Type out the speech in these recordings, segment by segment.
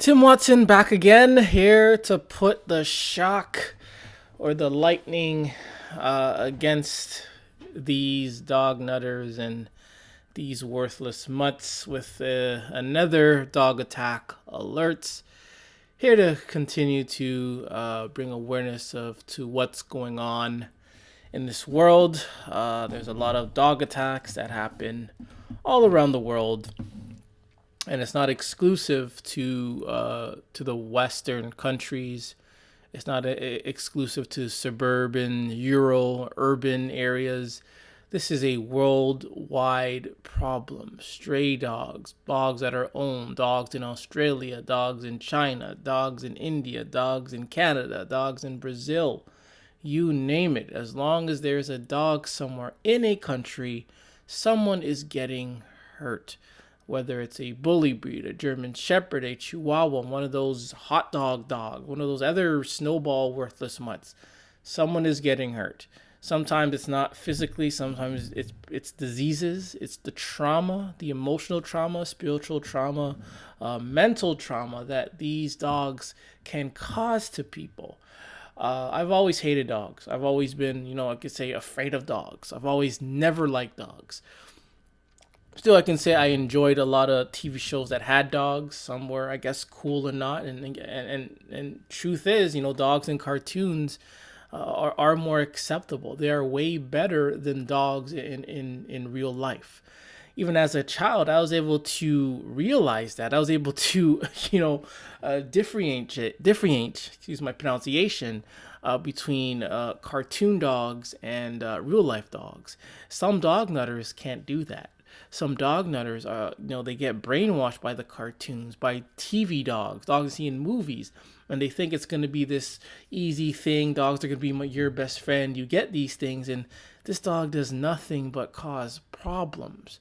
Tim Watson back again, here to put the shock or the lightning against these dog nutters and these worthless mutts with another dog attack alerts. Here to continue to bring awareness to what's going on in this world. There's a lot of dog attacks that happen all around the world, and it's not exclusive to the Western countries. It's not exclusive to suburban, rural, urban areas. This is a worldwide problem. Stray dogs, dogs that are owned, dogs in Australia, dogs in China, dogs in India, dogs in Canada, dogs in Brazil. You name it. As long as there's a dog somewhere in a country, someone is getting hurt. Whether it's a bully breed, a German Shepherd, a Chihuahua, one of those hot dog, one of those other snowball worthless mutts, someone is getting hurt. Sometimes it's not physically, sometimes it's diseases, it's the trauma, the emotional trauma, spiritual trauma, mental trauma that these dogs can cause to people. I've always hated dogs. I've always been, I could say, afraid of dogs. I've always never liked dogs. Still, I can say I enjoyed a lot of TV shows that had dogs. Some were, I guess, cool or not. And truth is, dogs in cartoons are more acceptable. They are way better than dogs in real life. Even as a child, I was able to realize that. I was able to, differentiate, excuse my pronunciation, between cartoon dogs and real life dogs. Some dog nutters can't do that. Some dog nutters they get brainwashed by the cartoons, by TV dogs you see in movies, and they think it's going to be this easy thing. Dogs are going to be your best friend. You get these things, and this dog does nothing but cause problems,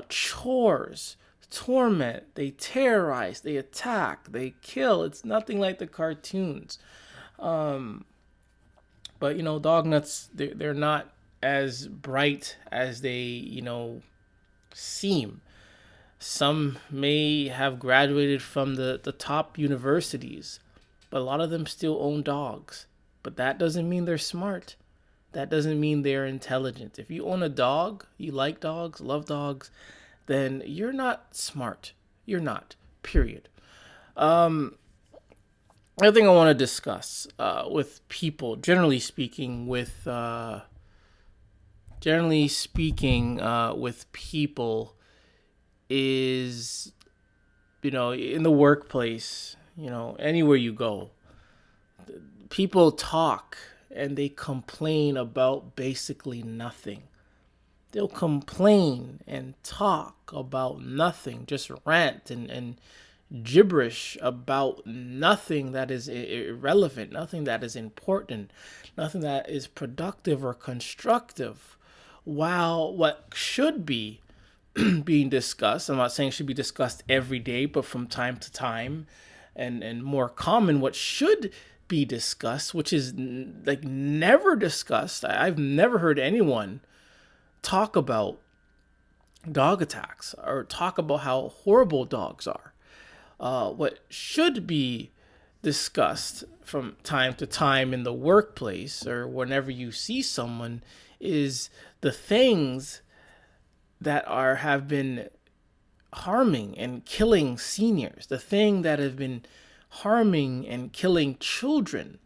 chores, torment. They terrorize, they attack, they kill. It's nothing like the cartoons. But dog nuts, they're not as bright as they seem. Some may have graduated from the top universities, but a lot of them still own dogs. But that doesn't mean they're smart. That doesn't mean they're intelligent. If you own a dog, you like dogs, love dogs, then you're not smart. You're not, period. Another thing I want to discuss with people, generally speaking, with people is, in the workplace, anywhere you go, people talk and they complain about basically nothing. They'll complain and talk about nothing, just rant and gibberish about nothing that is irrelevant, nothing that is important, nothing that is productive or constructive. While what should be being discussed, I'm not saying it should be discussed every day, but from time to time, and more common, what should be discussed, which is like never discussed. I've never heard anyone talk about dog attacks or talk about how horrible dogs are. What should be discussed from time to time in the workplace or whenever you see someone is the things that have been harming and killing seniors, the thing that have been harming and killing children.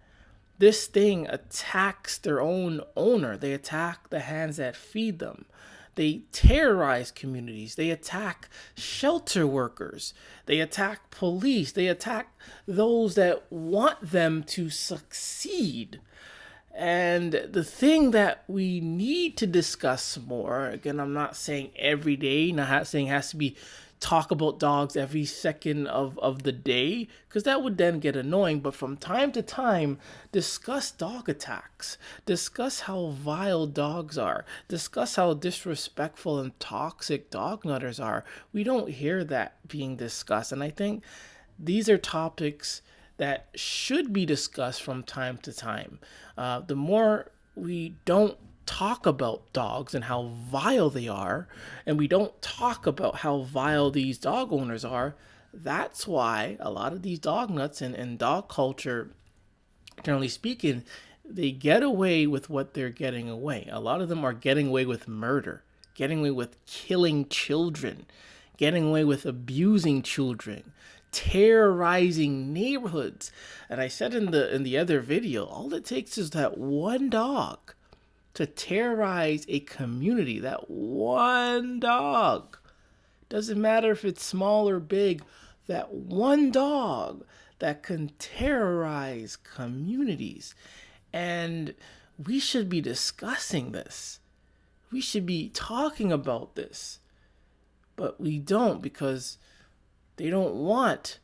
This thing attacks their own owner. They attack the hands that feed them. They terrorize communities. They attack shelter workers. They attack police. They attack those that want them to succeed. And the thing that we need to discuss more, again, I'm not saying every day, not saying it has to be talk about dogs every second of the day, because that would then get annoying. But from time to time, discuss dog attacks. Discuss how vile dogs are. Discuss how disrespectful and toxic dog nutters are. We don't hear that being discussed. And I think these are topics that should be discussed from time to time. The more we don't talk about dogs and how vile they are, and we don't talk about how vile these dog owners are, That's why a lot of these dog nuts and dog culture, generally speaking, they get away with what they're getting away. A lot of them are getting away with murder, getting away with killing children, getting away with abusing children, terrorizing neighborhoods. And I said in the other video, all it takes is that one dog to terrorize a community. That one dog. Doesn't matter if it's small or big. That one dog that can terrorize communities. And we should be discussing this. We should be talking about this. But we don't, because they don't want.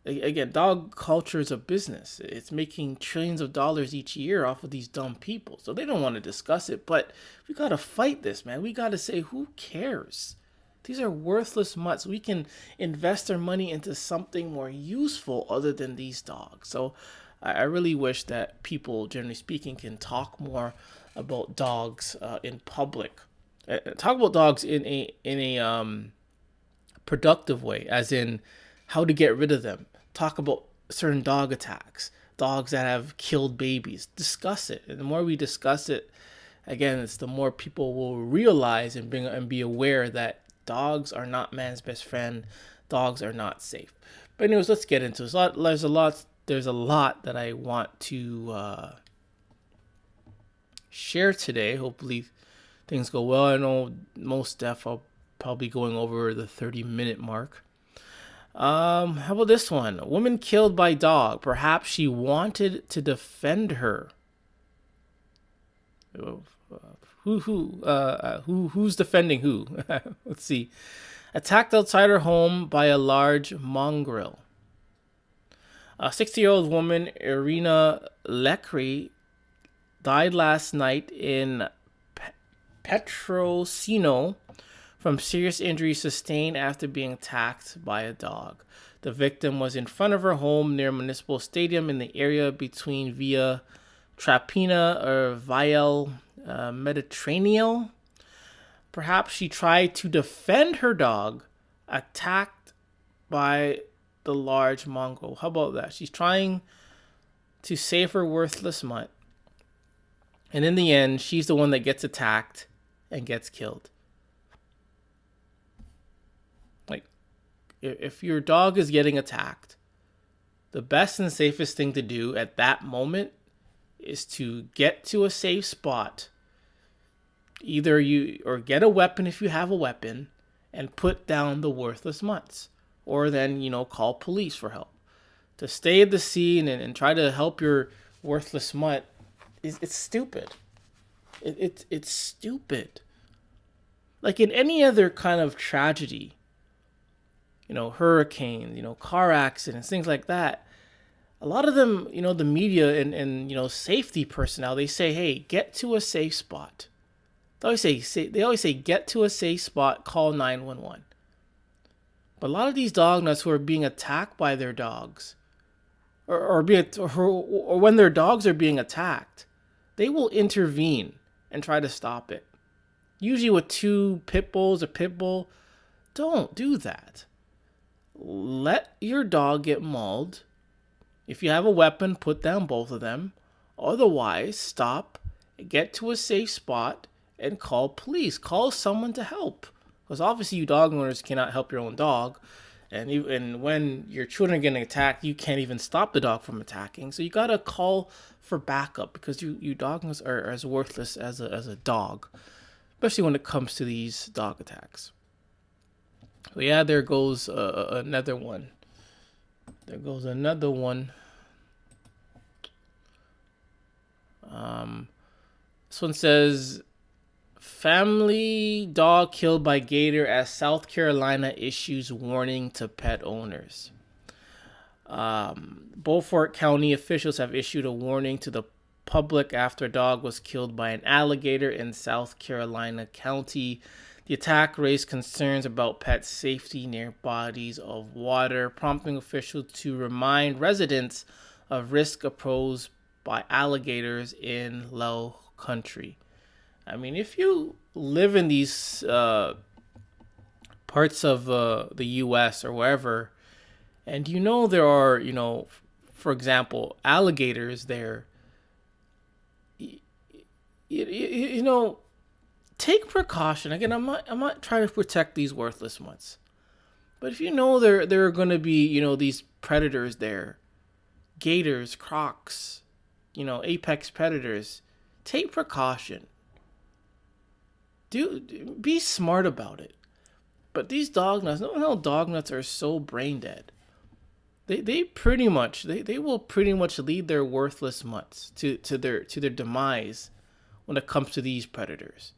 Again, dog culture is a business. It's making trillions of dollars each year off of these dumb people. So they don't want to discuss it. But we got to fight this, man. We got to say, who cares? These are worthless mutts. We can invest our money into something more useful other than these dogs. So I really wish that people, generally speaking, can talk more about dogs in public. Talk about dogs in a productive way, as in how to get rid of them. Talk about certain dog attacks, dogs that have killed babies. Discuss it. And the more we discuss it, again, it's the more people will realize and be aware that dogs are not man's best friend. Dogs are not safe. But anyways, let's get into it. There's a lot that I want to share today. Hopefully things go well. I know most def I'll probably going over the 30-minute mark. How about this one? A woman killed by dog. Perhaps she wanted to defend her. Who's defending who? Let's see. Attacked outside her home by a large mongrel. A 60-year-old woman, Irina Lekri, died last night in Petrosino from serious injuries sustained after being attacked by a dog. The victim was in front of her home near Municipal Stadium in the area between Via Trapina or Vial Mediterranean. Perhaps she tried to defend her dog attacked by the large mongrel. How about that? She's trying to save her worthless mutt. And in the end, she's the one that gets attacked and gets killed. Like, if your dog is getting attacked, the best and safest thing to do at that moment is to get to a safe spot. Either or get a weapon if you have a weapon and put down the worthless mutts. Or then, call police for help. To stay at the scene and try to help your worthless mutt, it's stupid. It's stupid. Like in any other kind of tragedy, hurricanes, car accidents, things like that, a lot of them, the media and safety personnel, they say, hey, get to a safe spot. They always say, get to a safe spot, call 911. But a lot of these dog nuts who are being attacked by their dogs, or when their dogs are being attacked, they will intervene and try to stop it. Usually with two pit bulls, a pit bull. Don't do that. Let your dog get mauled. If you have a weapon, put down both of them. Otherwise, stop, get to a safe spot, and call police. Call someone to help. Because obviously you dog owners cannot help your own dog. And when your children are getting attacked, you can't even stop the dog from attacking. So you got to call for backup, because you dog owners are as worthless as a dog. Especially when it comes to these dog attacks. So yeah, there goes another one. There goes another one. This one says, family dog killed by gator as South Carolina issues warning to pet owners. Beaufort County officials have issued a warning to the public after a dog was killed by an alligator in South Carolina County. The attack raised concerns about pet safety near bodies of water, prompting officials to remind residents of risk posed by alligators in low country. I mean, if you live in these parts of the U.S. or wherever, And there are, for example, alligators there. You know, take precaution. Again, I'm not trying to protect these worthless mutts. But if there are going to be, these predators there, gators, crocs, apex predators, take precaution. Be smart about it. But these dog nuts, no, dog nuts are so brain dead. They pretty much they will pretty much lead their worthless mutts to their demise when it comes to these predators.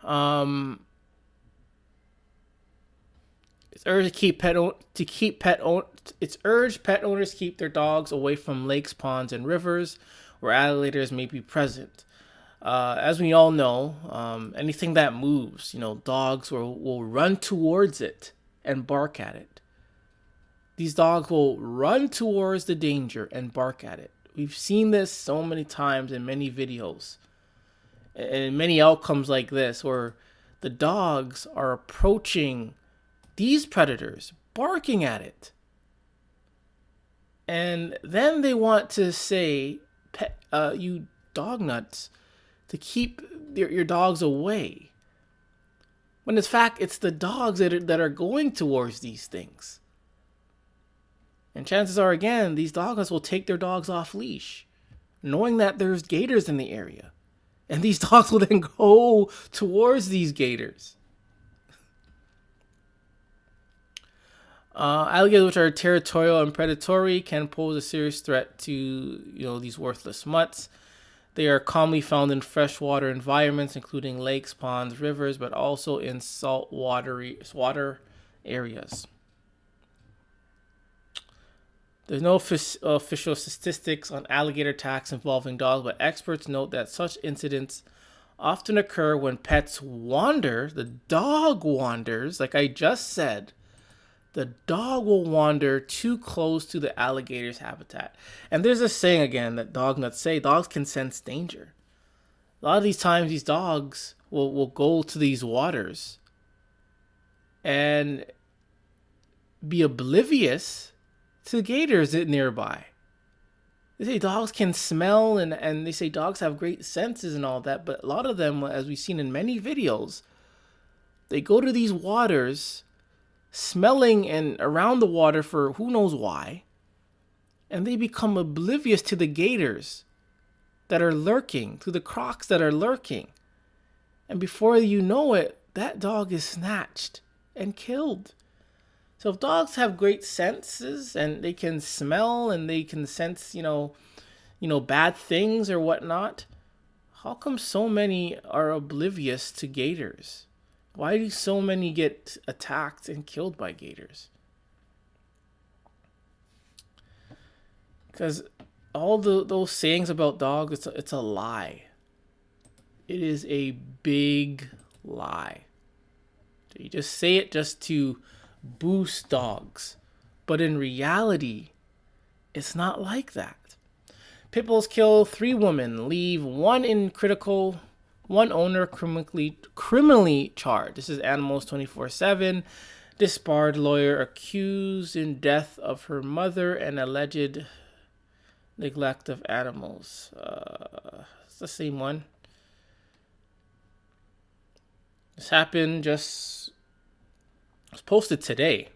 Um, it's urged to it's urged pet owners keep their dogs away from lakes, ponds, and rivers where alligators may be present. As we all know, anything that moves, dogs will run towards it and bark at it. These dogs will run towards the danger and bark at it. We've seen this so many times in many videos and many outcomes like this where the dogs are approaching these predators, barking at it. And then they want to say, you dog nuts, to keep your dogs away. When in fact, it's the dogs that are going towards these things. And chances are, again, these dog nuts will take their dogs off leash, knowing that there's gators in the area. And these dogs will then go towards these gators. Alligators, which are territorial and predatory, can pose a serious threat to these worthless mutts. They are commonly found in freshwater environments, including lakes, ponds, rivers, but also in salt water areas. There's no official statistics on alligator attacks involving dogs, but experts note that such incidents often occur when pets wander. The dog wanders, like I just said. The dog will wander too close to the alligator's habitat. And there's a saying again that dog nuts say, dogs can sense danger. A lot of these times, these dogs will go to these waters and be oblivious to gators nearby. They say dogs can smell and they say dogs have great senses and all that, but a lot of them, as we've seen in many videos, they go to these waters smelling and around the water for who knows why, and they become oblivious to the gators that are lurking, to the crocs that are lurking. And before you know it, that dog is snatched and killed. So if dogs have great senses and they can smell and they can sense, bad things or whatnot, how come so many are oblivious to gators? Why do so many get attacked and killed by gators? Because all those sayings about dogs, it's a lie. It is a big lie. You just say it just to boost dogs. But in reality, it's not like that. Pitbulls kill 3 women, leave one in critical. One owner criminally charged. This is Animals 24/7. Disbarred lawyer accused in death of her mother and alleged neglect of animals. It's the same one. This happened it was posted today.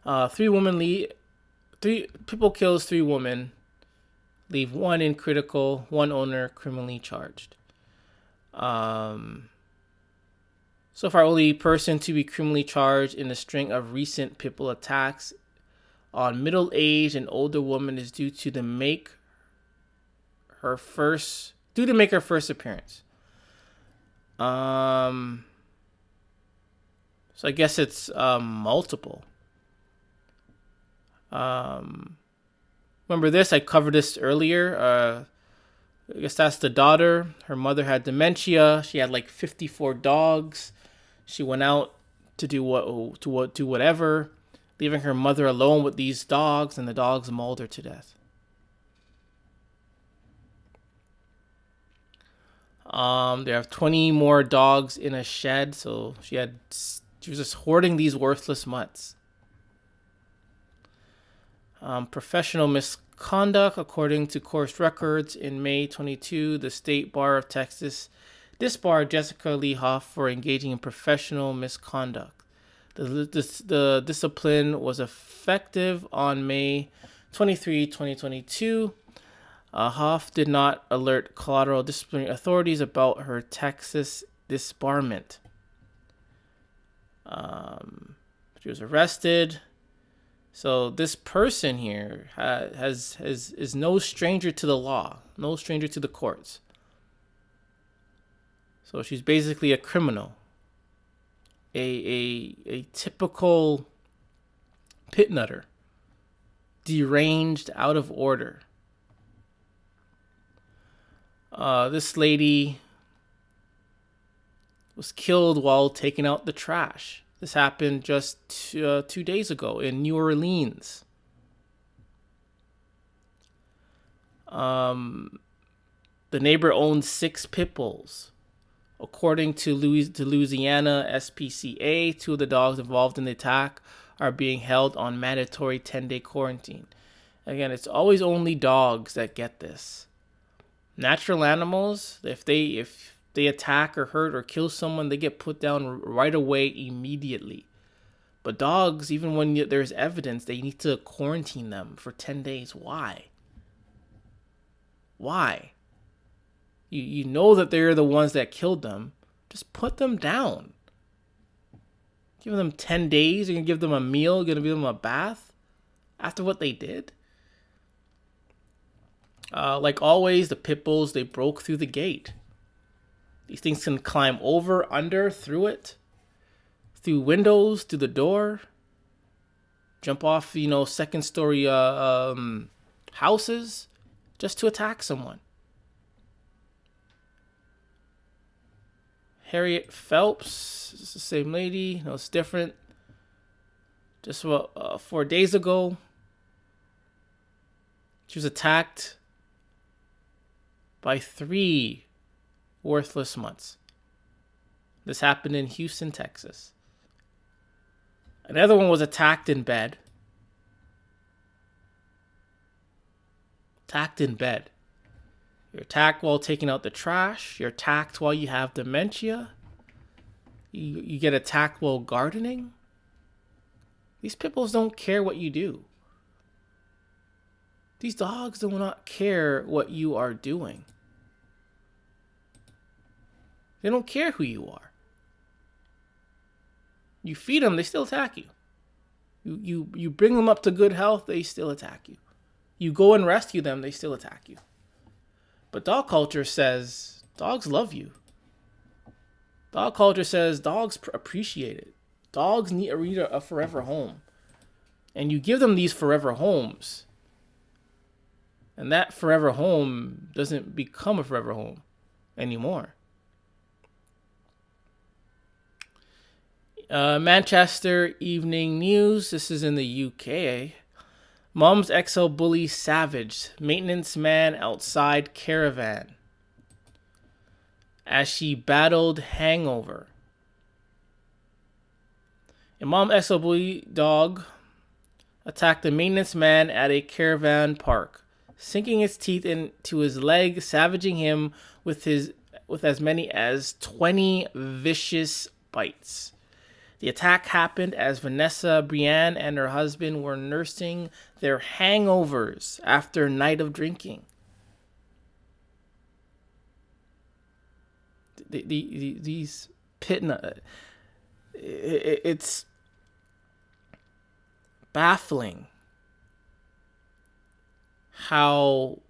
3 people kills 3 women, leave one in critical. One owner criminally charged. So far, only person to be criminally charged in a string of recent pitbull attacks on middle-aged and older women is due to make her first appearance. So I guess it's multiple. Remember this? I covered this earlier. I guess that's the daughter. Her mother had dementia. She had like 54 dogs. She went out to do whatever, leaving her mother alone with these dogs, and the dogs mauled her to death. They have 20 more dogs in a shed, so she had She was just hoarding these worthless mutts. Professional misconduct, according to court records, in May 22, the State Bar of Texas disbarred Jessica Lee Hoff for engaging in professional misconduct. The discipline was effective on May 23, 2022. Hoff did not alert collateral disciplinary authorities about her Texas disbarment. She was arrested. So this person here is no stranger to the law, no stranger to the courts. So she's basically a criminal, a typical pit nutter, deranged, out of order. This lady was killed while taking out the trash. This happened just 2 days ago in New Orleans. The neighbor owned 6 pit bulls. According to Louisiana SPCA, 2 of the dogs involved in the attack are being held on mandatory 10-day quarantine. Again, it's always only dogs that get this. Natural animals, if they attack or hurt or kill someone, they get put down right away, immediately. But dogs, even when there's evidence, they need to quarantine them for 10 days. Why? Why? You know that they're the ones that killed them. Just put them down. Give them 10 days. You're going to give them a meal. You're going to give them a bath after what they did. Like always, the pit bulls, they broke through the gate. These things can climb over, under, through it, through windows, through the door, jump off, second story houses just to attack someone. Harriet Phelps, it's the same lady. It's different. Just 4 days ago, she was attacked by 3 worthless mutts. This happened in Houston, Texas. Another one was attacked in bed. Attacked in bed. You're attacked while taking out the trash. You're attacked while you have dementia. You get attacked while gardening. These pit bulls don't care what you do. These dogs do not care what you are doing. They don't care who you are. You feed them, they still attack you. You bring them up to good health, they still attack you. You go and rescue them, they still attack you. But dog culture says dogs love you. Dog culture says dogs appreciate it. Dogs need a forever home. And you give them these forever homes. And that forever home doesn't become a forever home anymore. Manchester Evening News. This is in the UK. Mom's XL bully savaged maintenance man outside caravan as she battled hangover. A Mom XL bully dog attacked a maintenance man at a caravan park, sinking its teeth into his leg, savaging him with as many as 20 vicious bites. The attack happened as Vanessa Brienne and her husband were nursing their hangovers after a night of drinking. These it's baffling how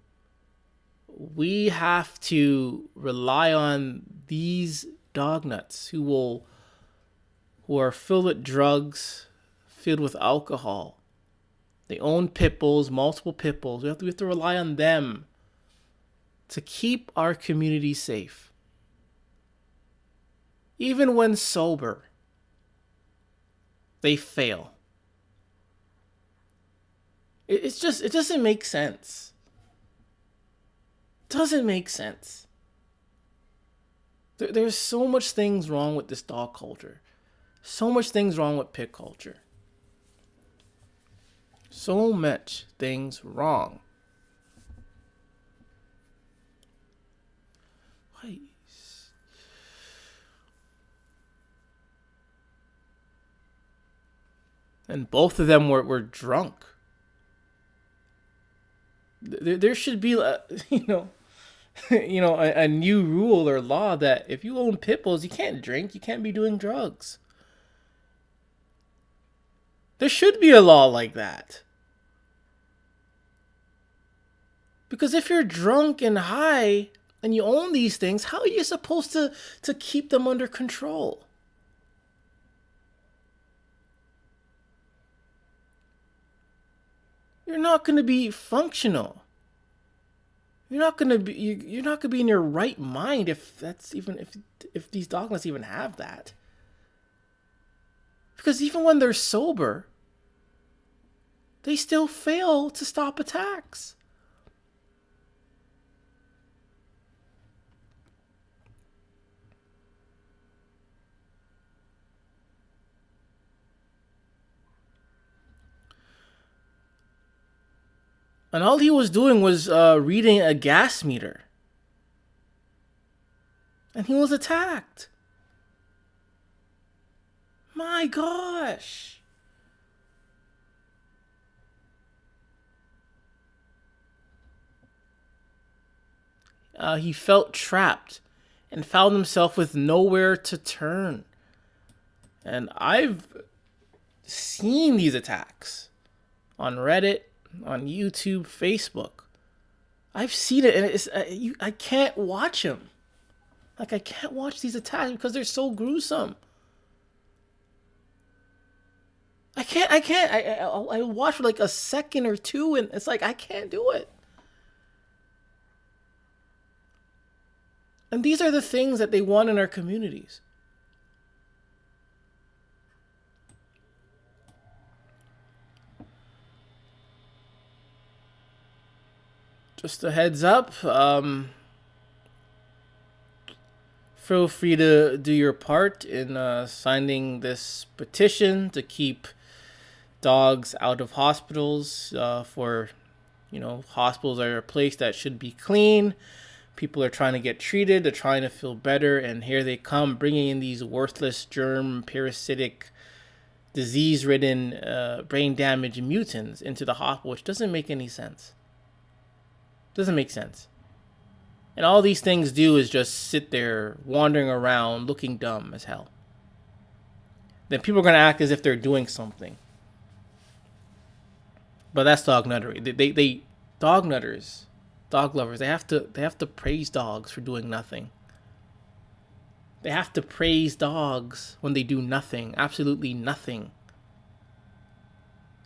we have to rely on these dog nuts who are filled with drugs, filled with alcohol. They own pit bulls, multiple pit bulls. We have to rely on them to keep our community safe. Even when sober, they fail. It doesn't make sense. It doesn't make sense. There's so much things wrong with this dog culture. So much things wrong with pit culture. So much things wrong. Why? And both of them were drunk. There should be, a new rule or law that if you own pit bulls, you can't drink, you can't be doing drugs. There should be a law like that. Because if you're drunk and high and you own these things, how are you supposed to keep them under control? You're not going to be functional. You're not going to be in your right mind if these dogmas even have that. Because even when they're sober, they still fail to stop attacks. And all he was doing was reading a gas meter. And he was attacked. My gosh. He felt trapped and found himself with nowhere to turn. And I've seen these attacks on Reddit, on YouTube, Facebook. I've seen it, and I can't watch them. Like, I can't watch these attacks because they're so gruesome. I watch for like a second or two, and it's like, I can't do it. And these are the things that they want in our communities. Just a heads up, feel free to do your part in signing this petition to keep dogs out of hospitals. Hospitals are a place that should be clean. People are trying to get treated, they're trying to feel better, and here they come bringing in these worthless germ, parasitic, disease-ridden, brain damage mutants into the hospital, which doesn't make any sense. Doesn't make sense. And all these things do is just sit there wandering around looking dumb as hell. Then people are going to act as if they're doing something. But that's dog nuttery. They dog nutters, dog lovers, they have to praise dogs for doing nothing. They have to praise dogs when they do nothing, absolutely nothing.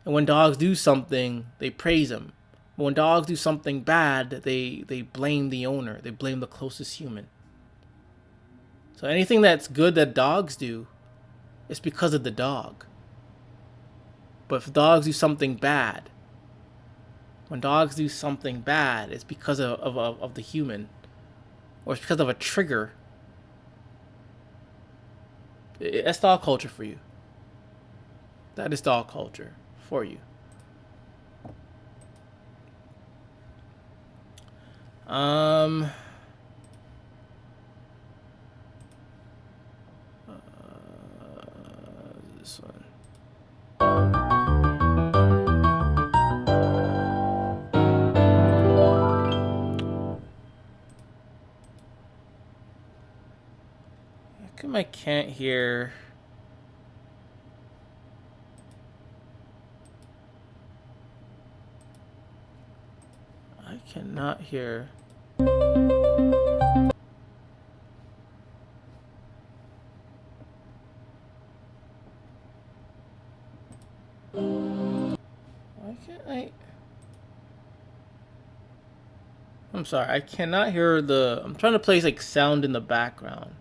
And when dogs do something, they praise them. When dogs do something bad, they blame the owner. They blame the closest human. So anything that's good that dogs do, it's because of the dog. But if dogs do something bad, when dogs do something bad, it's because of the human. Or it's because of a trigger. That's dog culture for you. That is dog culture for you. This one. How come I can't hear? I cannot hear. Why can't I? I'm sorry, I cannot hear the. I'm trying to place like sound in the background.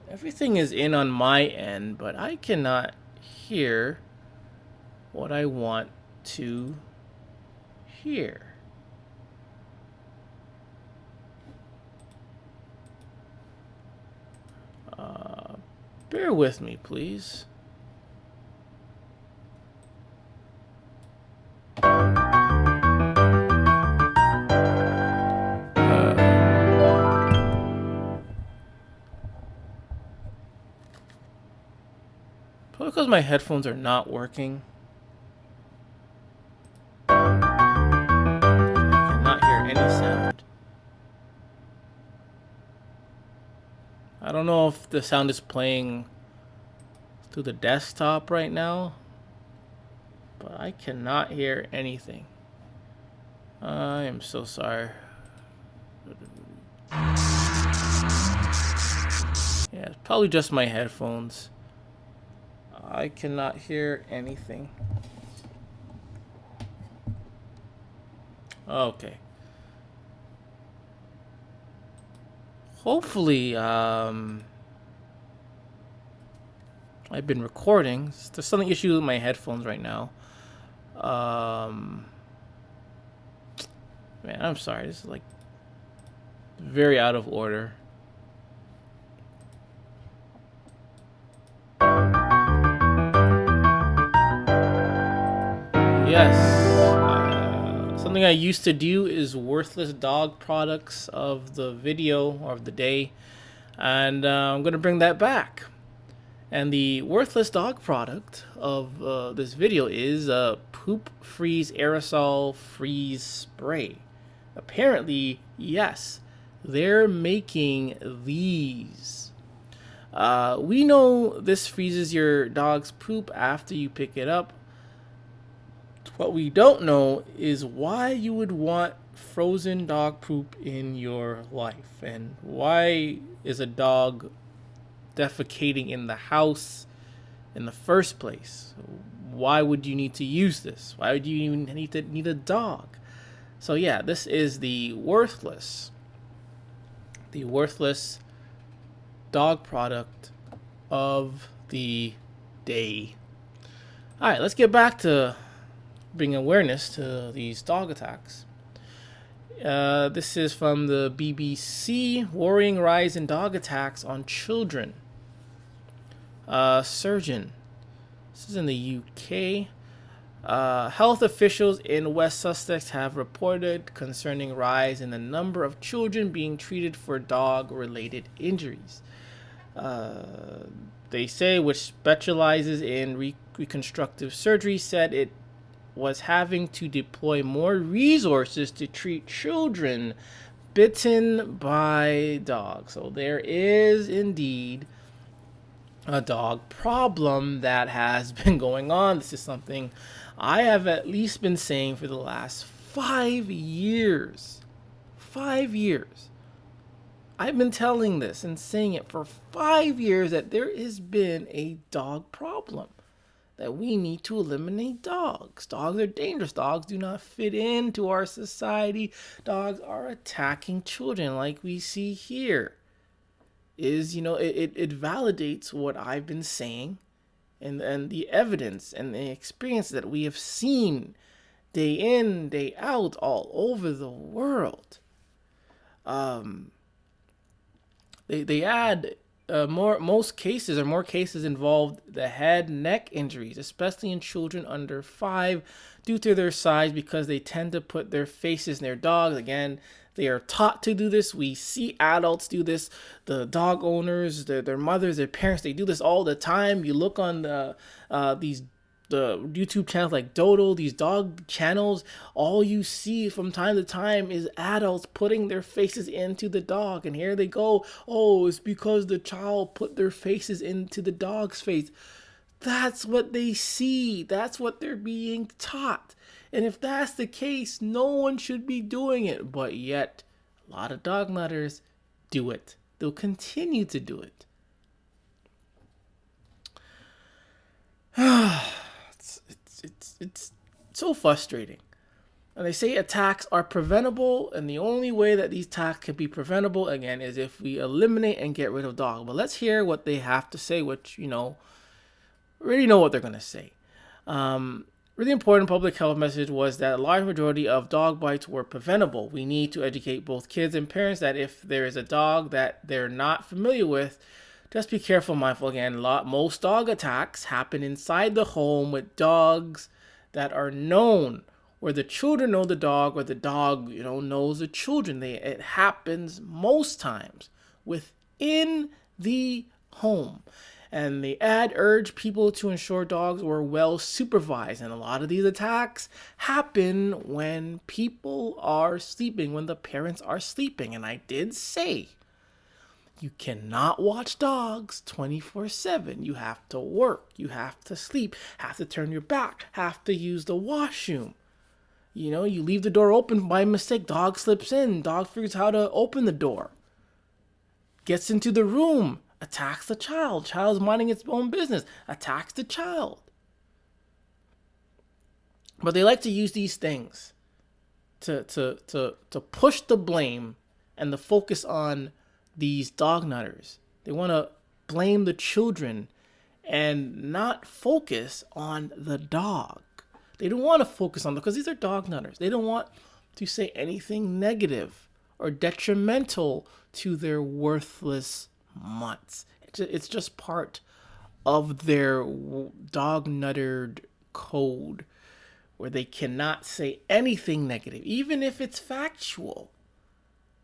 Everything is in on my end, but I cannot hear what I want to hear. Bear with me, please. Probably because my headphones are not working. I cannot hear any sound. I don't know if the sound is playing through the desktop right now, but I cannot hear anything. I am so sorry. Yeah, it's probably just my headphones. I cannot hear anything. Okay. Hopefully, I've been recording. There's something issue with my headphones right now. Man, I'm sorry. This is like very out of order. Yes. Something I used to do is worthless dog products of the video or of the day. And I'm going to bring that back. And the worthless dog product of this video is Poop Freeze Aerosol Freeze Spray. Apparently, yes, they're making these. We know this freezes your dog's poop after you pick it up. What we don't know is why you would want frozen dog poop in your life, and why is a dog defecating in the house in the first place? Why would you need to use this? Why would you even need a dog? So yeah, this is the worthless dog product of the day. All right, let's get back to bring awareness to these dog attacks. This is from the BBC. Worrying rise in dog attacks on children. Surgeon. This is in the UK. Health officials in West Sussex have reported concerning rise in the number of children being treated for dog-related injuries. They say, which specializes in reconstructive surgery, said it was having to deploy more resources to treat children bitten by dogs. So there is indeed a dog problem that has been going on. This is something I have at least been saying for the last 5 years. 5 years. I've been telling this and saying it for 5 years that there has been a dog problem. That we need to eliminate dogs. Dogs are dangerous. Dogs do not fit into our society. Dogs are attacking children like we see here. It validates what I've been saying and the evidence and the experience that we have seen day in, day out all over the world. They add more cases involved the head, neck injuries, especially in children under 5, due to their size, because they tend to put their faces in their dogs. Again, they are taught to do this. We see adults do this. The dog owners, their mothers, their parents, they do this all the time. You look on the YouTube channels like Dodo, these dog channels, all you see from time to time is adults putting their faces into the dog. And here they go. Oh, it's because the child put their faces into the dog's face. That's what they see. That's what they're being taught. And if that's the case, no one should be doing it. But yet, a lot of dog nutters do it. They'll continue to do it. It's so frustrating. And they say attacks are preventable, and the only way that these attacks can be preventable, again, is if we eliminate and get rid of dogs. But let's hear what they have to say, which, already know what they're going to say. Really important public health message was that a large majority of dog bites were preventable. We need to educate both kids and parents that if there is a dog that they're not familiar with, Just be careful, mindful. Again, most dog attacks happen inside the home with dogs that are known, where the children know the dog, or the dog, knows the children. It happens most times within the home. And the ad urged people to ensure dogs were well supervised. And a lot of these attacks happen when people are sleeping, when the parents are sleeping. And I did say, you cannot watch dogs 24/7. You have to work. You have to sleep. Have to turn your back. Have to use the washroom. You leave the door open by mistake. Dog slips in. Dog figures how to open the door. Gets into the room. Attacks the child. Child's minding its own business. Attacks the child. But they like to use these things to push the blame and the focus on these dog nutters. They want to blame the children and not focus on the dog. They don't want to focus on them because these are dog nutters. They don't want to say anything negative or detrimental to their worthless mutts. It's just part of their dog nuttered code where they cannot say anything negative, even if it's factual.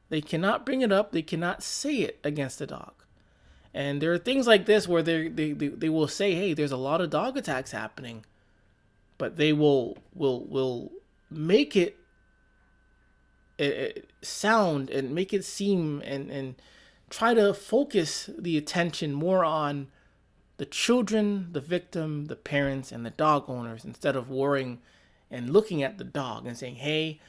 They cannot bring it up. They cannot say it against the dog. And there are things like this where they will say, hey, there's a lot of dog attacks happening, but they will make it sound and make it seem and try to focus the attention more on the children, the victim, the parents, and the dog owners, instead of worrying and looking at the dog and saying, hey,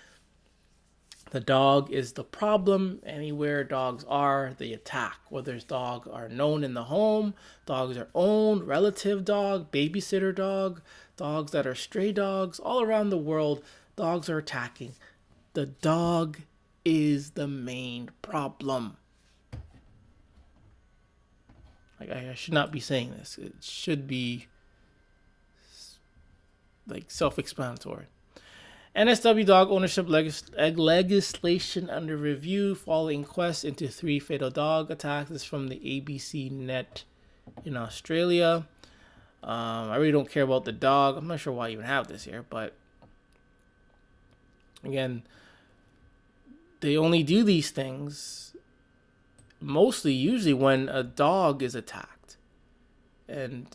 the dog is the problem. Anywhere dogs are, they attack. Whether dogs are known in the home, dogs are owned, relative dog, babysitter dog, dogs that are stray dogs, all around the world, dogs are attacking. The dog is the main problem. I should not be saying this. It should be self-explanatory. NSW dog ownership legislation under review following inquest into 3 fatal dog attacks. This is from the ABC Net in Australia. I really don't care about the dog. I'm not sure why I even have this here, but again, they only do these things usually when a dog is attacked. And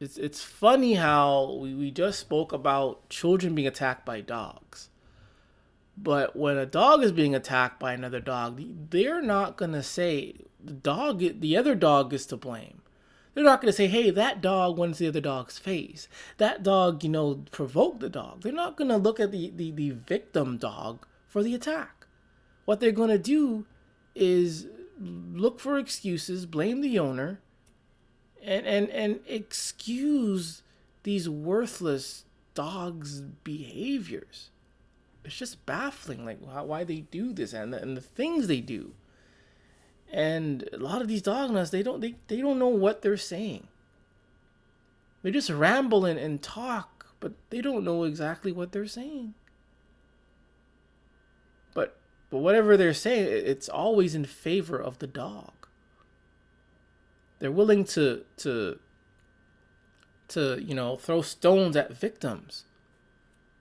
it's funny how we just spoke about children being attacked by dogs. But when a dog is being attacked by another dog, they're not going to say the other dog is to blame. They're not going to say, hey, that dog went to the other dog's face. That dog, provoked the dog. They're not going to look at the victim dog for the attack. What they're going to do is look for excuses, blame the owner, and excuse these worthless dogs' behaviors. It's just baffling, why they do this and the things they do. And a lot of these dog nuts, they don't know what they're saying. They just ramble and talk, but they don't know exactly what they're saying. But whatever they're saying, it's always in favor of the dog. They're willing to throw stones at victims.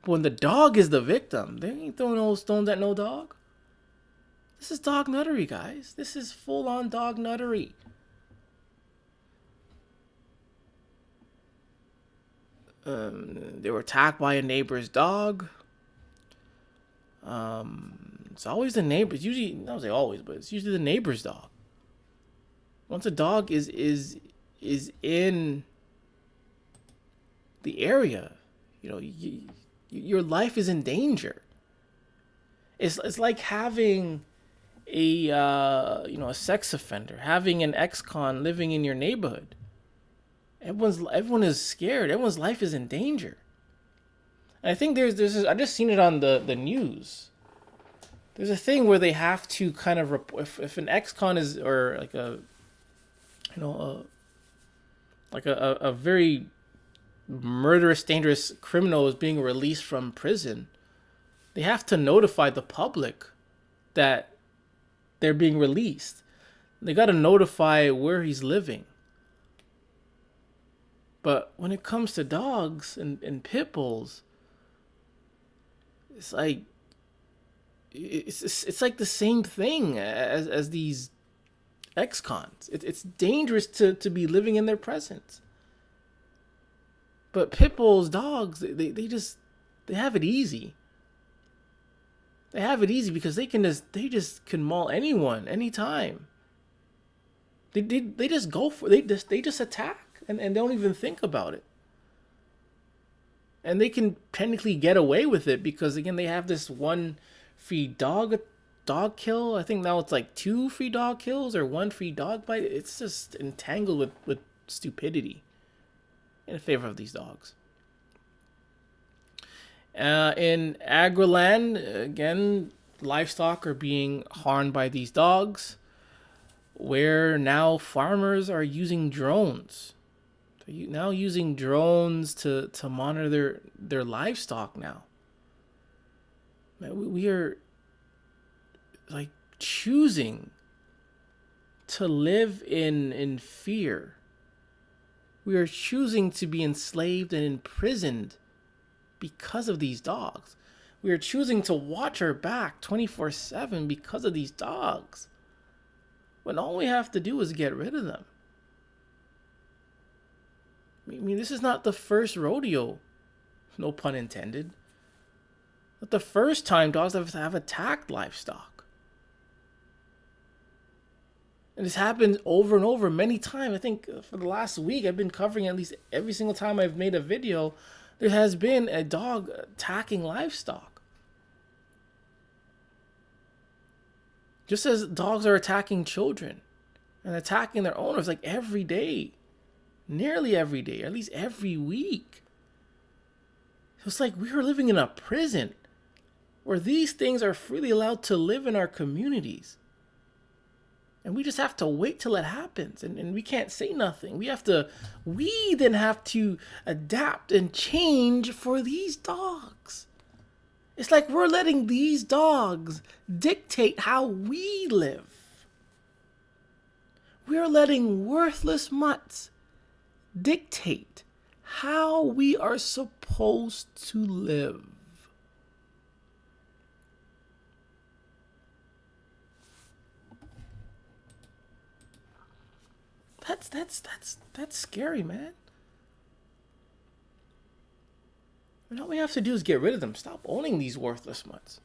But when the dog is the victim, they ain't throwing no stones at no dog. This is dog nuttery, guys. This is full-on dog nuttery. They were attacked by a neighbor's dog. It's always the neighbor. It's usually, not say always, but it's usually the neighbor's dog. Once a dog is in the area, your life is in danger. It's like having a sex offender, having an ex-con living in your neighborhood. Everyone is scared. Everyone's life is in danger. And I think there's I just seen it on the news. There's a thing where they have to kind of if an ex-con is, or like a very murderous, dangerous criminal is being released from prison, they have to notify the public that they're being released. They got to notify where he's living. But when it comes to dogs and pit bulls, it's like it's like the same thing as these ex-cons. It's dangerous to be living in their presence. But pit bulls, dogs, they have it easy. They have it easy because they just can maul anyone anytime. They just go for they just attack and don't even think about it. And they can technically get away with it because again they have this one free dog kill. I think now it's like 2 free dog kills or 1 free dog bite. It's just entangled with stupidity in favor of these dogs. In Agriland, again, livestock are being harmed by these dogs, where now farmers are using drones. They're now using drones to monitor their livestock now. Man, we are like choosing to live in fear. We are choosing to be enslaved and imprisoned because of these dogs. We are choosing to watch our back 24/7 because of these dogs. When all we have to do is get rid of them. I mean, this is not the first rodeo, no pun intended. Not the first time dogs have attacked livestock. And this happened over and over many times. I think for the last week, I've been covering at least every single time I've made a video, there has been a dog attacking livestock. Just as dogs are attacking children and attacking their owners like every day, nearly every day, or at least every week. It's like we are living in a prison where these things are freely allowed to live in our communities. And we just have to wait till it happens. And we can't say nothing. We then have to adapt and change for these dogs. It's like we're letting these dogs dictate how we live. We're letting worthless mutts dictate how we are supposed to live. That's scary, man. And all we have to do is get rid of them. Stop owning these worthless mutts.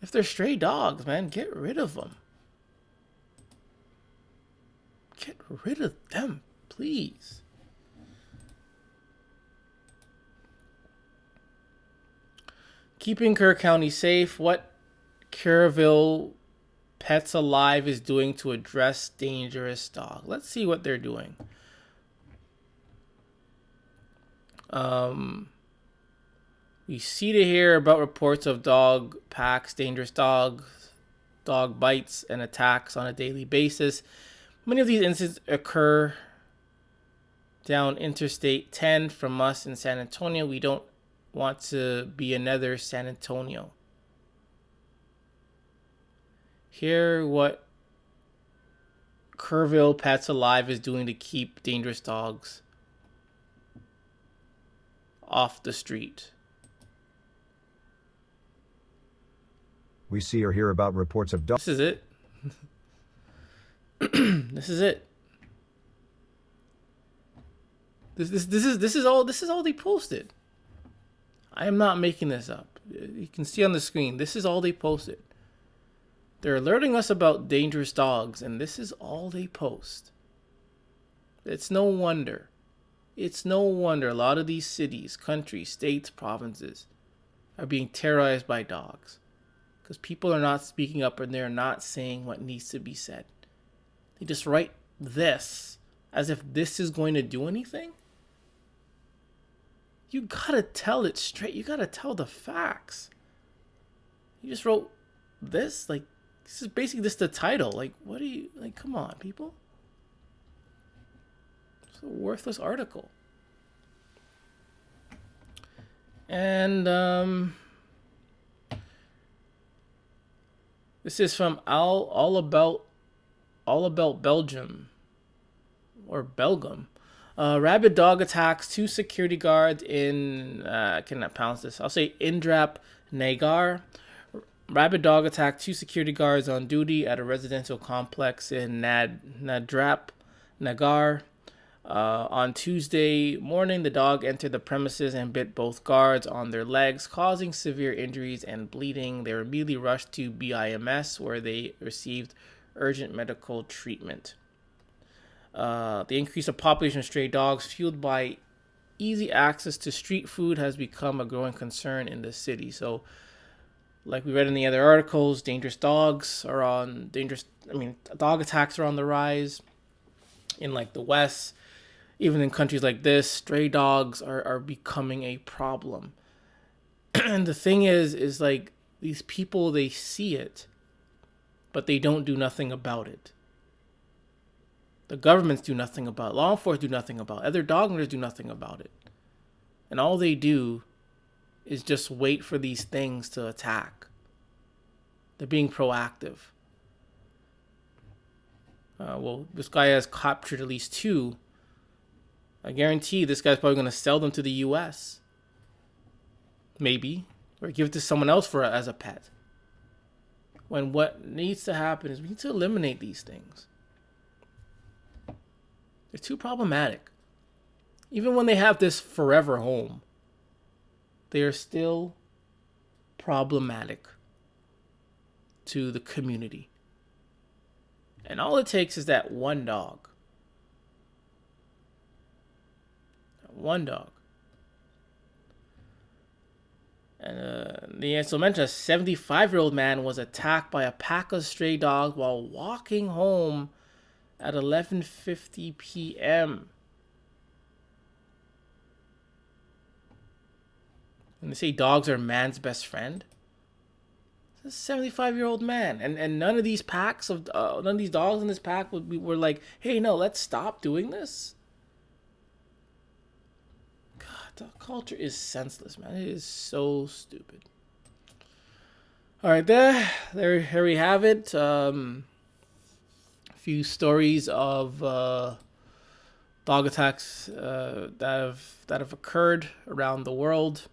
If they're stray dogs, man, get rid of them. Get rid of them, please. Keeping Kerr County safe. What Kerrville Pets Alive is doing to address dangerous dogs. Let's see what they're doing. We see to hear about reports of dog packs, dangerous dogs, dog bites, and attacks on a daily basis. Many of these incidents occur down Interstate 10 from us in San Antonio. We don't want to be another San Antonio. Hear what Kerrville Pets Alive is doing to keep dangerous dogs off the street. We see or hear about reports of dogs. This is it. This is it. This is all they posted. I am not making this up. You can see on the screen. This is all they posted. They're alerting us about dangerous dogs, and this is all they post. It's no wonder. It's no wonder a lot of these cities, countries, states, provinces are being terrorized by dogs. Because people are not speaking up and they're not saying what needs to be said. They just write this as if this is going to do anything. You gotta tell it straight. You gotta tell the facts. You just wrote this? Like, this is basically just the title. Like, what do you... Like, come on, people. It's a worthless article. And, this is from All About all about Belgium or Belgium. Rabid dog attacks two security guards in, I cannot pronounce this, I'll say Indrap Nagar. Rabid dog attacked two security guards on duty at a residential complex in Nadrap Nagar. On Tuesday morning, the dog entered the premises and bit both guards on their legs, causing severe injuries and bleeding. They were immediately rushed to BIMS, where they received urgent medical treatment. The increase of population of stray dogs, fueled by easy access to street food, has become a growing concern in the city. So, like we read in the other articles, dog attacks are on the rise in like the West. Even in countries like this, stray dogs are becoming a problem. And the thing is like these people, they see it, but they don't do nothing about it. The governments do nothing about it. Law enforcement do nothing about it. Other dog owners do nothing about it. And all they do is just wait for these things to attack. They're being proactive. This guy has captured at least two. I guarantee this guy's probably going to sell them to the U.S. Maybe. Or give it to someone else as a pet. When what needs to happen is we need to eliminate these things. They're too problematic. Even when they have this forever home, they are still problematic to the community. And all it takes is that one dog. One dog. And the answer mentioned a 75-year-old man was attacked by a pack of stray dogs while walking home at 11:50 p.m. And they say dogs are man's best friend. It's a 75-year-old man, and none of these dogs in this pack were like, hey, no, let's stop doing this. God, dog culture is senseless, man. It is so stupid. All right, there we have it. Few stories of dog attacks that have occurred around the world,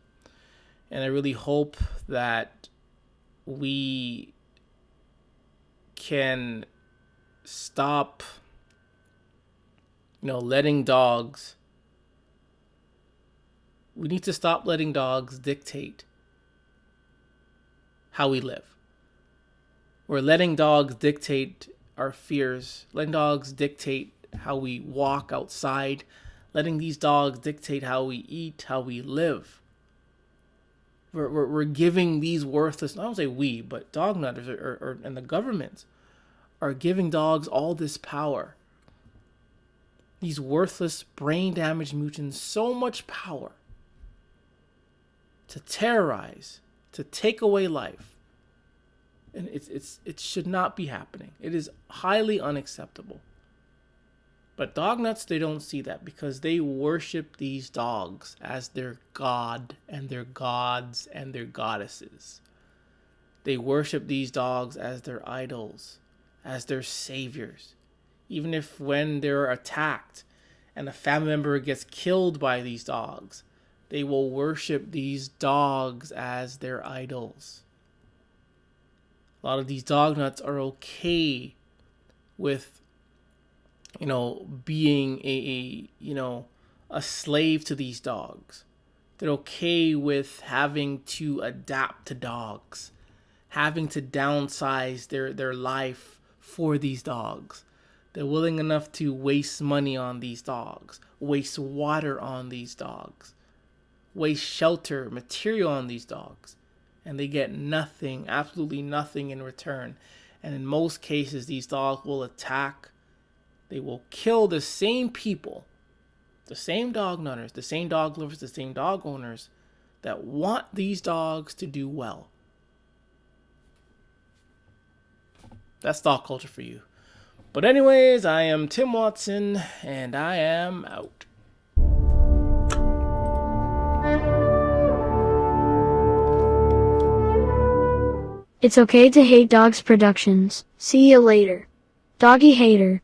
and I really hope that we can stop, letting dogs. We need to stop letting dogs dictate how we live. We're letting dogs dictate our fears, letting dogs dictate how we walk outside, letting these dogs dictate how we eat, how we live. We're giving these worthless, I don't say we, but dog nutters and the government are giving dogs all this power. These worthless brain damaged mutants so much power to terrorize, to take away life. And it should not be happening. It is highly unacceptable. But dog nuts, they don't see that because they worship these dogs as their god and their gods and their goddesses. They worship these dogs as their idols, as their saviors. Even if when they're attacked and a family member gets killed by these dogs, they will worship these dogs as their idols. A lot of these dog nuts are okay with, being a slave to these dogs. They're okay with having to adapt to dogs, having to downsize their life for these dogs. They're willing enough to waste money on these dogs, waste water on these dogs, waste shelter, material on these dogs. And they get nothing, absolutely nothing in return. And in most cases, these dogs will attack. They will kill the same people, the same dog nutters, the same dog lovers, the same dog owners that want these dogs to do well. That's dog culture for you. But anyways, I am Tim Watson, and I am out. It's Okay to Hate Dogs Productions. See you later. Doggy hater.